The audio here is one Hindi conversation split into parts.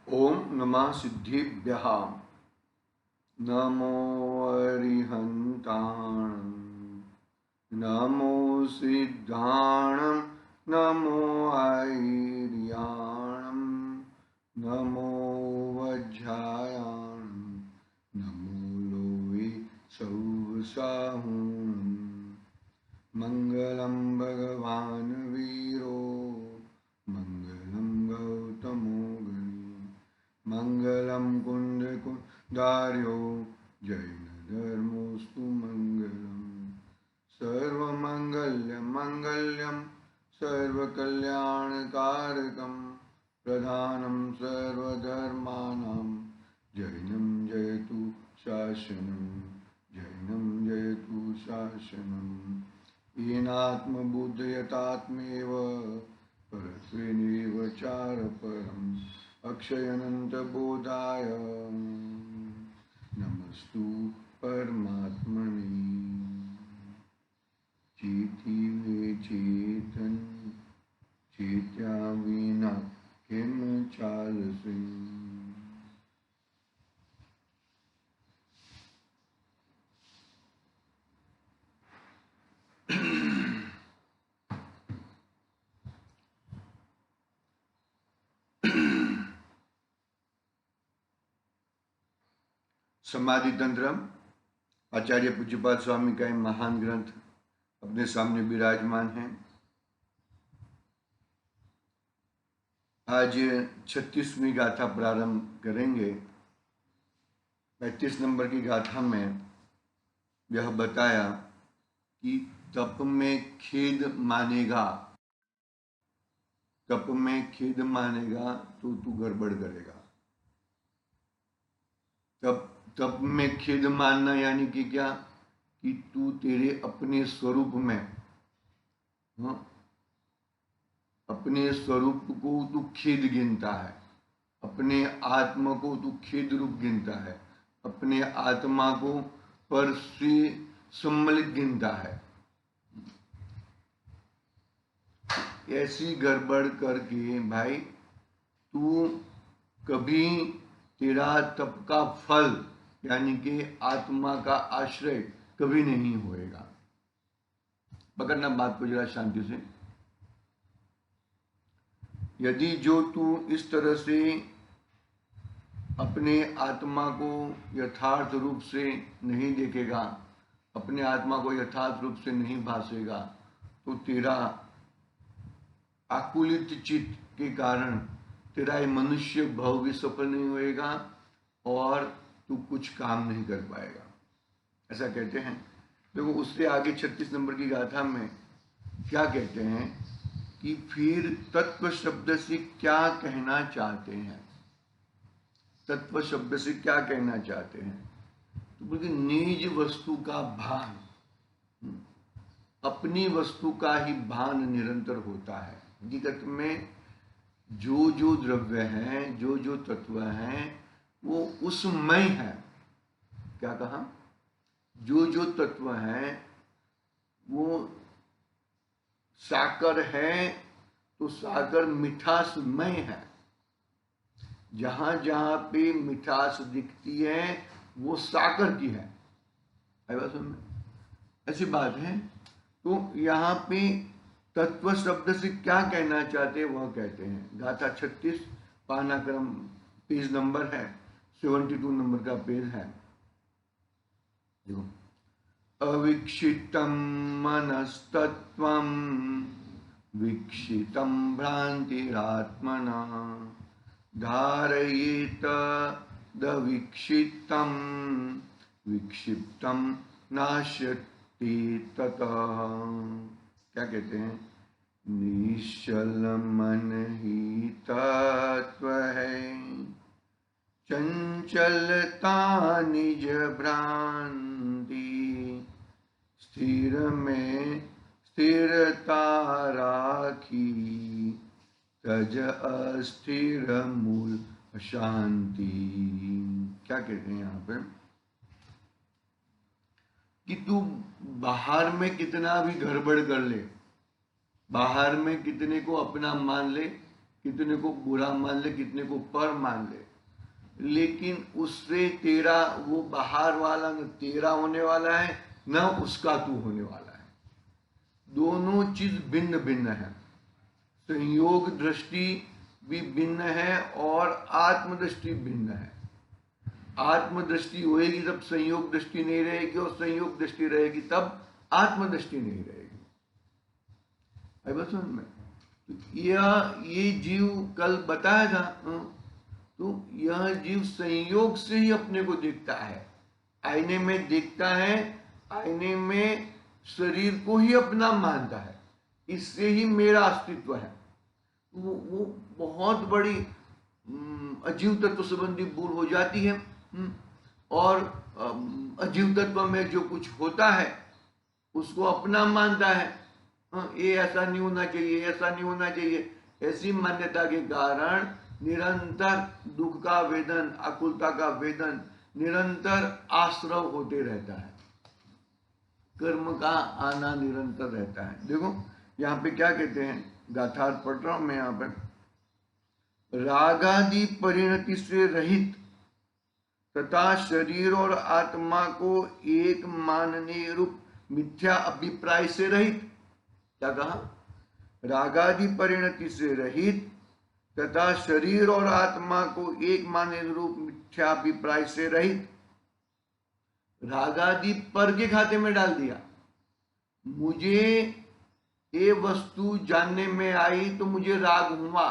ओम नमः सिद्धिभ्यः। नमो अरिहन्ताणं, नमो सिद्धाणं, नमो ऐर्याणं, नमो वज्रायाणं, नमो लोये सौसाहुं। मंगलम भगवान वीरो, मंगलम गौतमो गणी, मंगलम कुंद कुंदार्यो, जैन धर्मोस्तु मंगलम। सर्वमंगल्य मंगल्यम सर्वकल्याणकारकम, प्रधानम सर्वधर्मानां, जैनम जयतु शासनम, जैनम जयतु शासनम। येनात्मबुद्धयतात्मेव परत्वेनैव चारपरम्, अक्षयनन्तबोधाय नमस्तु परमात्मने। चेति चेतन चेत्या विना किम चालसे। समाधि तंत्र आचार्य पूज्यपाद स्वामी का एक महान ग्रंथ अपने सामने विराजमान है। आज 36वीं गाथा प्रारंभ करेंगे। 35 नंबर की गाथा में यह बताया कि तप में खेद मानेगा, तप में खेद मानेगा तो तू गड़बड़ करेगा। तप में खेद मानना यानी कि क्या, कि तू तेरे अपने स्वरूप में, अपने स्वरूप को तू खेद गिनता है, अपने आत्मा को तू खेद रूप गिनता है, अपने आत्मा को पर से सम्मिलित गिनता है। ऐसी गड़बड़ करके भाई तू कभी तेरा तप का फल यानी कि आत्मा का आश्रय कभी नहीं होएगा। पकड़ना बात को जरा शांति से। यदि जो तू इस तरह से अपने आत्मा को यथार्थ रूप से नहीं देखेगा, अपने आत्मा को यथार्थ रूप से नहीं भासेगा, तो तेरा आकुलित चित्त के कारण तेरा ये मनुष्य भाव भी सफल नहीं होएगा और तू कुछ काम नहीं कर पाएगा, ऐसा कहते हैं। देखो उससे आगे 36 नंबर की गाथा में क्या कहते हैं कि फिर तत्व शब्द से क्या कहना चाहते हैं। तत्व शब्द से क्या कहना चाहते हैं, तो बोलते निज वस्तु का भान, अपनी वस्तु का ही भान निरंतर होता है। हकीकत में जो जो द्रव्य हैं, जो जो तत्व हैं, वो उसमय है। क्या कहा, जो जो तत्व हैं वो साकर है, तो साकर मिठासमय है। जहां जहां पे मिठास दिखती है वो साकर की है। ऐसी बात है। तो यहाँ पे तत्व शब्द से क्या कहना चाहते हैं वह कहते हैं। गाथा 36 पाना क्रम पेज नंबर है 72 नंबर का पेज है। अविक्षितम मनस्तत्वम वीक्षितम भ्रांतिरात्मना, धारयेत दवीक्षितम विक्षिप्तम नाश्यति ततः। क्या कहते हैं, निश्चल मन ही तत्व है, चंचलता निज भ्रांति, स्थिर में स्थिरता राखी, तज अस्थिर मूल शांति। क्या कहते हैं यहाँ पे कि तू बाहर में कितना भी गड़बड़ कर ले, बाहर में कितने को अपना मान ले, कितने को बुरा मान ले, कितने को पर मान ले, लेकिन उससे तेरा वो बाहर वाला न तेरा होने वाला है न उसका तू होने वाला है। दोनों चीज भिन्न भिन्न है। संयोग दृष्टि भी भिन्न है और आत्मदृष्टि भिन्न है। आत्मदृष्टि होएगी तब संयोग दृष्टि नहीं रहेगी, और संयोग दृष्टि रहेगी तब आत्मदृष्टि नहीं रहेगी। आई बात समझ में? ये जीव कल बताया था, तो यह जीव संयोग से ही अपने को देखता है, आईने में देखता है, आईने में शरीर को ही अपना मानता है, इससे ही मेरा अस्तित्व है। वो बहुत बड़ी अजीव तत्व संबंधी भूल हो जाती है। और अजीव तत्व में जो कुछ होता है उसको अपना मानता है। ये ऐसा नहीं होना चाहिए, ऐसा नहीं होना चाहिए। ऐसी मान्यता के कारण निरंतर दुख का वेदन, आकुलता का वेदन निरंतर आश्रव होते रहता है, कर्म का आना निरंतर रहता है। देखो यहाँ पे क्या कहते हैं, गाथार्थ पढ़ रहा हूं मैं यहाँ पे। रागादि परिणति से रहित तथा शरीर और आत्मा को एक मानने रूप मिथ्या अभिप्राय से रहित। क्या कहा? रागादि परिणति से रहित तथा शरीर और आत्मा को एक मानने रूप मिथ्या अभिप्राय से रहित। रागादि पर के खाते में डाल दिया। मुझे ये वस्तु जानने में आई तो मुझे राग हुआ,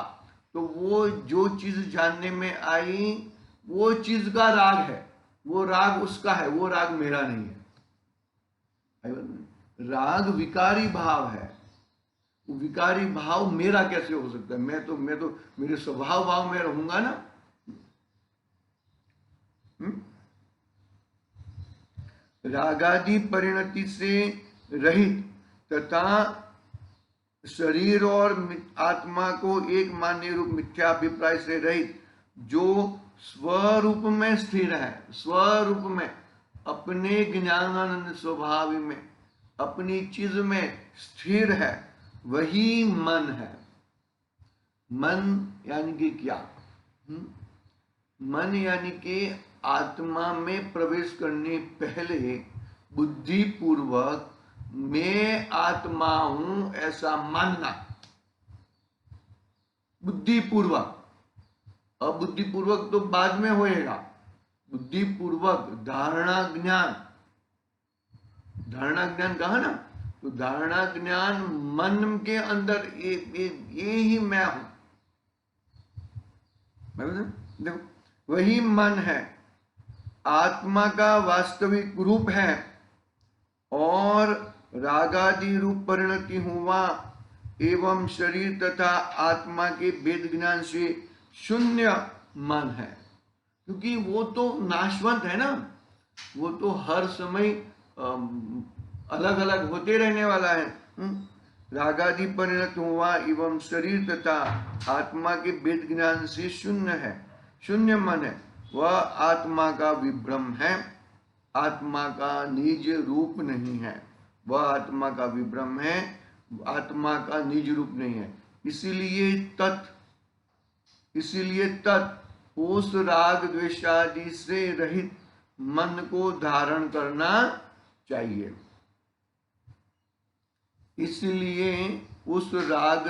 तो वो जो चीज जानने में आई वो चीज का राग है, वो राग उसका है, वो राग मेरा नहीं है। राग विकारी भाव है, विकारी भाव मेरा कैसे हो सकता है? मैं तो मेरे स्वभाव भाव में रहूंगा ना। रागादि परिणति से रहित तथा शरीर और आत्मा को एक मान्य रूप मिथ्या अभिप्राय से रहित, जो स्वरूप में स्थिर है, स्वरूप में अपने ज्ञानानंद स्वभाव में अपनी चीज में स्थिर है, वही मन है। मन यानी कि क्या? मन यानी कि आत्मा में प्रवेश करने पहले बुद्धि पूर्वक मैं आत्मा हूं ऐसा मानना, बुद्धि पूर्वक। अब बुद्धि पूर्वक तो बाद में होएगा, बुद्धि पूर्वक धारणा ज्ञान। धारणा ज्ञान कहा ना, तो धारणा ज्ञान मन के अंदर ये ही मैं हूं। देखो वही मन है, आत्मा का वास्तविक रूप है, और रागादि रूप परिणति हुआ एवं शरीर तथा आत्मा के भेद ज्ञान से शून्य मन है। क्योंकि वो तो नाशवंत है ना, वो तो हर समय अलग अलग होते रहने वाला है। रागादि परिणत हुआ एवं शरीर तथा आत्मा के भेद ज्ञान से शून्य है, शून्य मन है। वह आत्मा का विभ्रम है, आत्मा का निज रूप नहीं है। वह आत्मा का विभ्रम है, आत्मा का निज रूप नहीं है। इसीलिए तत् उस राग द्वेषादि से रहित मन को धारण करना चाहिए। इसलिए उस राग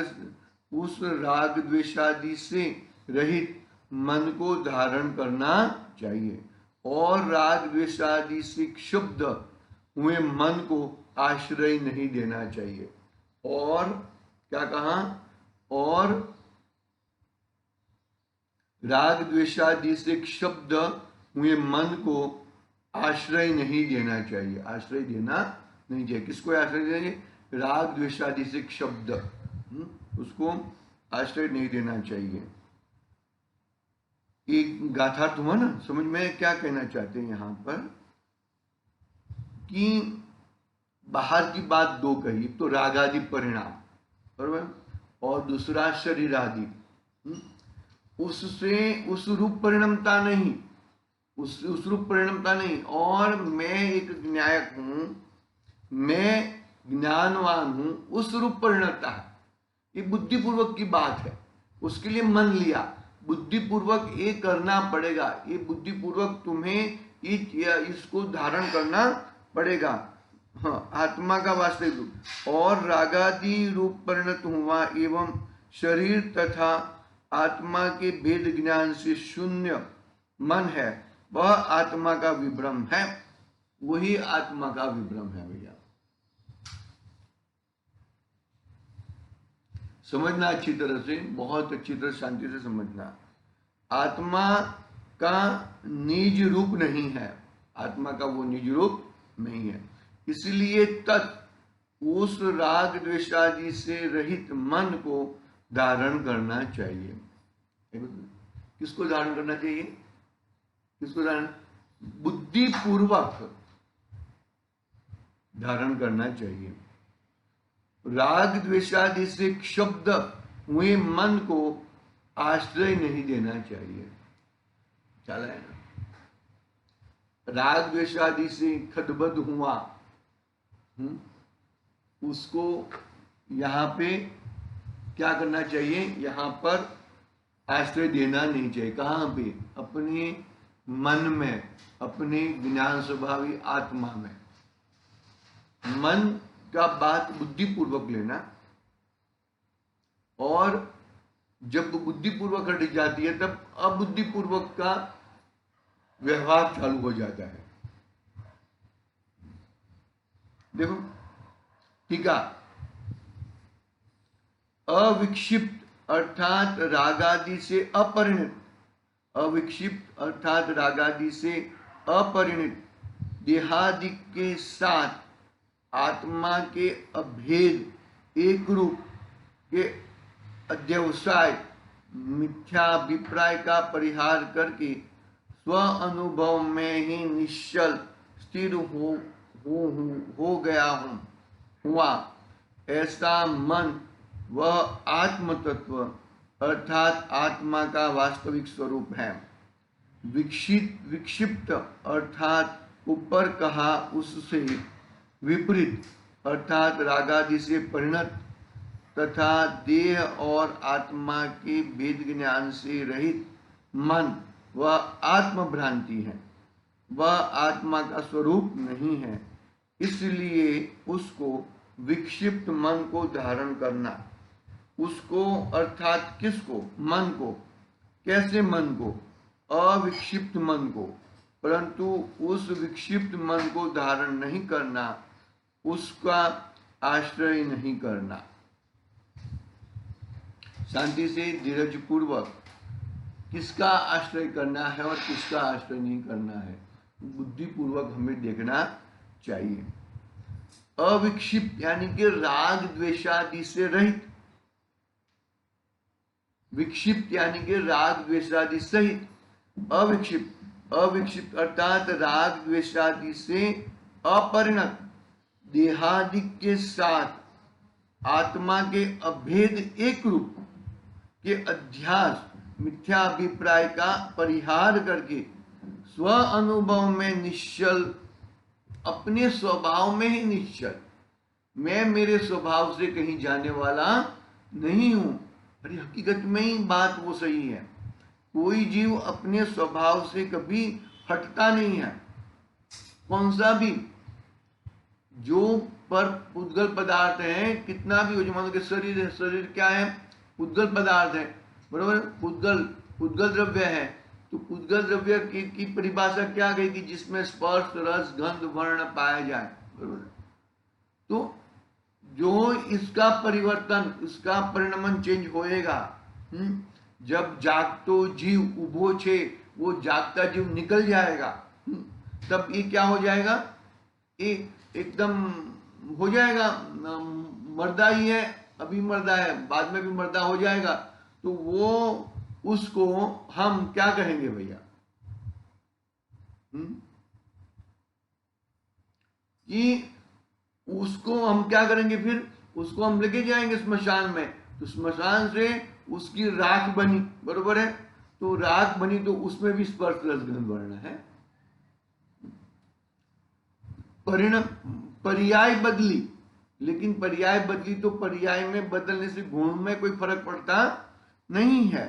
द्वेषादि से रहित मन को धारण करना चाहिए, और राग द्वेषादि से क्षुब्ध हुए मन को आश्रय नहीं देना चाहिए। और क्या कहा? और राग द्वेषादि से क्षुब्ध हुए मन को आश्रय नहीं देना चाहिए। आश्रय देना नहीं चाहिए। किसको आश्रय देना चाहिए? राग द्वेषादि से क्षुब्ध, उसको आश्रय नहीं देना चाहिए। एक गाथार्थ हुआ ना, समझ में क्या कहना चाहते हैं यहां पर, कि बाहर की बात दो कही, एक तो रागादि परिणाम, बराबर, और दूसरा शरीर आदि। उससे उस रूप परिणमता नहीं, उस रूप परिणमता नहीं। और मैं एक न्यायक हूं, मैं ज्ञानवान हूं, उस रूप परिणमता है। ये बुद्धिपूर्वक की बात है। उसके लिए मन लिया, बुद्धिपूर्वक ये करना पड़ेगा, ये बुद्धिपूर्वक तुम्हें इसको धारण करना पड़ेगा। हाँ, आत्मा का वास्तविक रूप और रागादि रूप परिणत हुआ एवं शरीर तथा आत्मा के भेद ज्ञान से शून्य मन है, वह आत्मा का विभ्रम है, वही आत्मा का विभ्रम है। भैया समझना अच्छी तरह से, बहुत अच्छी तरह शांति से समझना। आत्मा का निज रूप नहीं है, आत्मा का वो निज रूप नहीं है, इसलिए उस राग द्वेषादि से रहित मन को धारण करना चाहिए। किसको धारण करना चाहिए? किसको धारण? बुद्धिपूर्वक धारण करना चाहिए। राग द्वेषादि से क्षुब्ध हुए मन को आश्रय नहीं देना चाहिए। चला है ना? राग द्वेषादि से खदबद हुआ, उसको यहाँ पे क्या करना चाहिए? यहाँ पर आश्रय देना नहीं चाहिए। कहाँ पे? अपने मन में, अपने ज्ञान स्वभावी आत्मा में। मन का बात बुद्धिपूर्वक लेना, और जब बुद्धिपूर्वक हट जाती है तब अबुद्धिपूर्वक का व्यवहार चालू हो जाता है। देखो ठीक है, अविक्षिप्त अर्थात रागादि से अपरिणित, अविक्षिप्त अर्थात रागादि से अपरिणित देहादि के साथ आत्मा के अभेद एक रूप के अध्यवसाय मिथ्याभिप्राय का परिहार करके स्व अनुभव में ही निश्चल स्थिर हो गया हूँ हुआ, ऐसा मन वह आत्म तत्व अर्थात आत्मा का वास्तविक स्वरूप है। विक्षिप्त अर्थात ऊपर कहा उससे विपरीत अर्थात रागादि से परिणत तथा देह और आत्मा के भेद ज्ञान से रहित मन वह आत्म भ्रांति है, वह आत्मा का स्वरूप नहीं है। इसलिए उसको विक्षिप्त मन को धारण करना, उसको अर्थात किसको? मन को। कैसे मन को? अविक्षिप्त मन को। परंतु उस विक्षिप्त मन को धारण नहीं करना, उसका आश्रय नहीं करना। शांति से धीरज पूर्वक किसका आश्रय करना है और किसका आश्रय नहीं करना है, बुद्धिपूर्वक हमें देखना चाहिए। अविक्षिप्त यानी कि राग द्वेषादि से रहित, विक्षिप्त यानी कि राग द्वेषादि सहित, अविक्षिप्त, अविक्षिप्त अर्थात राग द्वेषादि से अपरिणत देहादि के साथ आत्मा के अभेद एक रूप के अध्यास मिथ्याभिप्राय का परिहार करके स्व अनुभव में निश्चल, अपने स्वभाव में ही निश्चल, मैं मेरे स्वभाव से कहीं जाने वाला नहीं हूं। अरे हकीकत में ही बात वो सही है, कोई जीव अपने स्वभाव से कभी हटता नहीं है। कौन सा भी जो पर उद्गल पदार्थ है, कितना भी हो जो, मान लो शरीर है, शरीर क्या है? उद्गल पदार्थ है, बरोबर? उद्गल द्रव्य है, तो उद्गल द्रव्य की परिभाषा क्या गई कि जिसमें स्पर्श रस गंध वर्ण पाया जाए, बरोबर? तो जो इसका परिवर्तन, इसका परिणमन चेंज होएगा, जब जागतो जीव उभो छे, वो जागता जीव निकल जाएगा, तब ये क्या हो जाएगा? ये एकदम हो जाएगा, मर्दा ही है, अभी मर्दा है, बाद में भी मर्दा हो जाएगा। तो वो उसको हम क्या कहेंगे भैया? कि उसको हम क्या करेंगे? फिर उसको हम लेके जाएंगे स्मशान में, तो स्मशान से उसकी राख बनी, बरोबर है? तो राख बनी तो उसमें भी स्पर्श रसगंध वर्ण है। पर्याय बदली, लेकिन पर्याय बदली तो पर्याय में बदलने से गुण में कोई फर्क पड़ता नहीं है।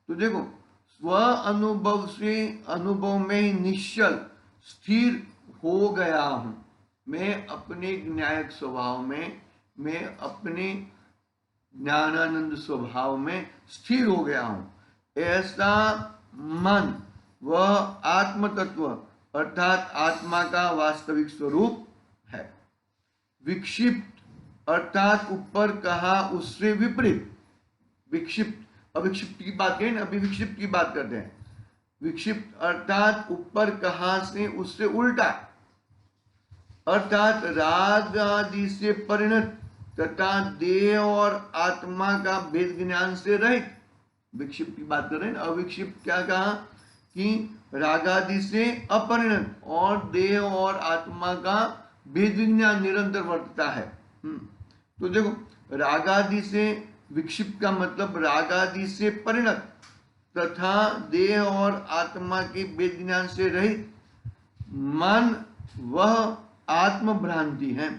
तो देखो, स्व अनुभव से अनुभव में निश्चल स्थिर हो गया हूं, मैं अपने न्यायिक स्वभाव में, मैं अपने ज्ञानानंद स्वभाव में स्थिर हो गया हूं। ऐसा मन वह आत्म तत्व अर्थात आत्मा का वास्तविक स्वरूप है। विक्षिप्त अर्थात ऊपर कहा उससे विपरीत, विक्षिप्त अविक्षिप्त की बात करें ना, अभी विक्षिप्त की बात करते हैं। विक्षिप्त अर्थात ऊपर कहा से उससे उल्टा, अर्थात राग आदि से परिणत तथा देह और आत्मा का भेद ज्ञान से रहित। विक्षिप्त की बात कर रहे हैं। अविक्षिप्त क्या कहा कि राग आदि से अपरिणत और देह और आत्मा का भेद विज्ञान निरंतर वर्तता है। तो देखो, राग आदि से विक्षिप्त का मतलब राग आदि से परिणत तथा देह और आत्मा के भेद ज्ञान से रहित मन वह आत्म भ्रांति है,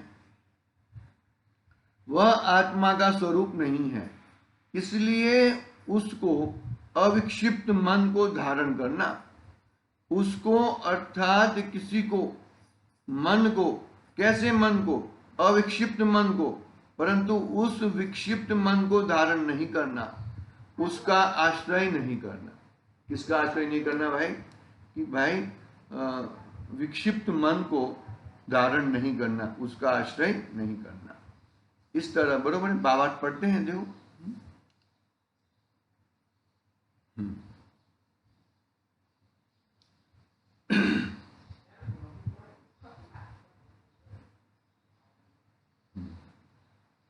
वह आत्मा का स्वरूप नहीं है। इसलिए उसको अविक्षिप्त मन को धारण करना, उसको अर्थात किसी को, मन को, कैसे मन को, अविक्षिप्त मन को, परंतु उस विक्षिप्त मन को धारण नहीं करना, उसका आश्रय नहीं करना। किसका आश्रय नहीं करना भाई? कि भाई विक्षिप्त मन को धारण नहीं करना, उसका आश्रय नहीं करना। इस तरह बरोबर बाबा पढ़ते हैं देखो।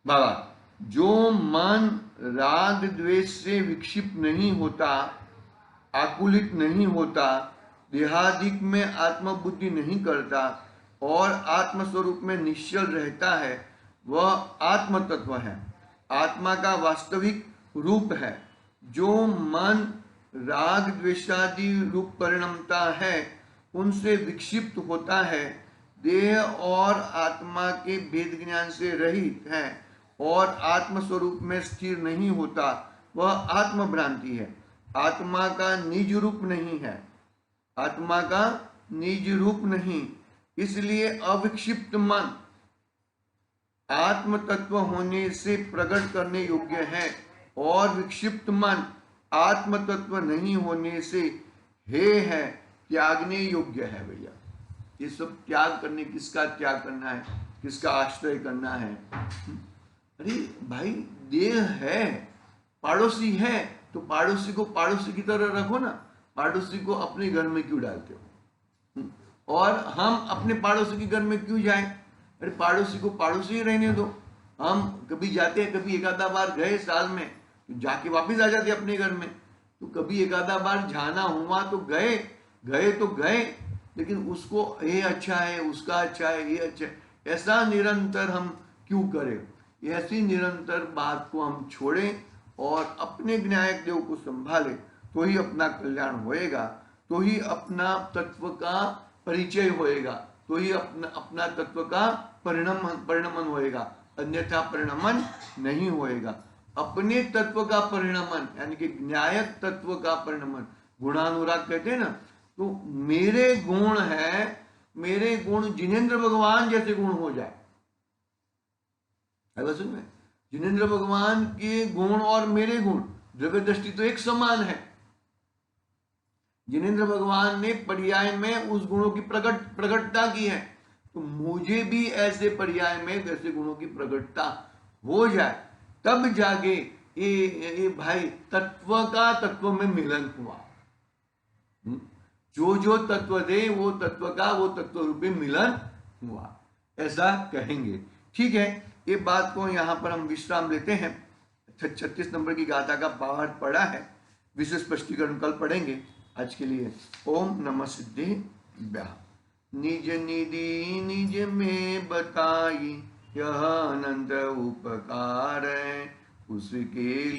बाबा, जो मन राग द्वेष से विक्षिप्त नहीं होता, आकुलित नहीं होता, देहादिक में आत्मबुद्धि नहीं करता और आत्मस्वरूप में निश्चल रहता है, वह आत्म तत्व है, आत्मा का वास्तविक रूप है। जो मन राग द्वेषादि रूप परिणमता है, उनसे विक्षिप्त होता है, देह और आत्मा के भेद ज्ञान से रहित है और आत्मस्वरूप में स्थिर नहीं होता, वह आत्म भ्रांति है, आत्मा का निज रूप नहीं है, आत्मा का निज रूप नहीं। इसलिए अविक्षिप्त मन आत्म तत्व होने से प्रकट करने योग्य है और विक्षिप्त मन आत्म तत्व नहीं होने से हे है, त्यागने योग्य है। भैया, ये सब त्याग करने, किसका त्याग करना है, किसका आश्रय करना है? अरे भाई, देह है, पड़ोसी है, तो पड़ोसी को पड़ोसी की तरह रखो ना, पड़ोसी को अपने घर में क्यों डालते हो? और हम अपने पड़ोसी के घर में क्यों जाएं? अरे पड़ोसी को पड़ोसी ही रहने दो। हम कभी जाते हैं, कभी एक आधा बार गए साल में, तो जाके वापस आ जाते अपने घर में। तो कभी एक आधा बार जाना हुआ तो गए, गए तो गए, लेकिन उसको ये अच्छा है, उसका अच्छा है, ये अच्छा है, ऐसा निरंतर हम क्यों करें? ऐसी निरंतर बात को हम छोड़ें और अपने विनायक देव को संभालें, तो ही अपना कल्याण होएगा, तो ही अपना तत्व का परिचय होएगा, तो ही अपना तत्व का परिणमन होएगा, अन्यथा परिणमन नहीं होएगा। अपने तत्व का परिणमन यानी कि न्यायक तत्व का परिणमन, गुणानुराग कहते हैं ना, तो मेरे गुण है, मेरे गुण जिनेंद्र भगवान जैसे गुण हो जाए। सुन में जिनेंद्र भगवान के गुण और मेरे गुण द्रव्य दृष्टि तो एक समान है। जिनेंद्र भगवान ने पर्याय में उस गुणों की प्रकटता की है, तो मुझे भी ऐसे पर्याय में वैसे गुणों की प्रकटता हो जाए, तब जाके ये भाई तत्व का तत्व में मिलन हुआ। जो जो तत्व दे वो तत्व का वो तत्व रूपी मिलन हुआ, ऐसा कहेंगे। ठीक है, ये बात को यहाँ पर हम विश्राम लेते हैं। 36 नंबर की गाथा का पाठ पढ़ा है, विशेष स्पष्टीकरण कल पढ़ेंगे। आज के लिए ओम नमः सिद्धिभ्यः। निज निधि निज में बताई, यह अनंत उपकार है, उसके लिए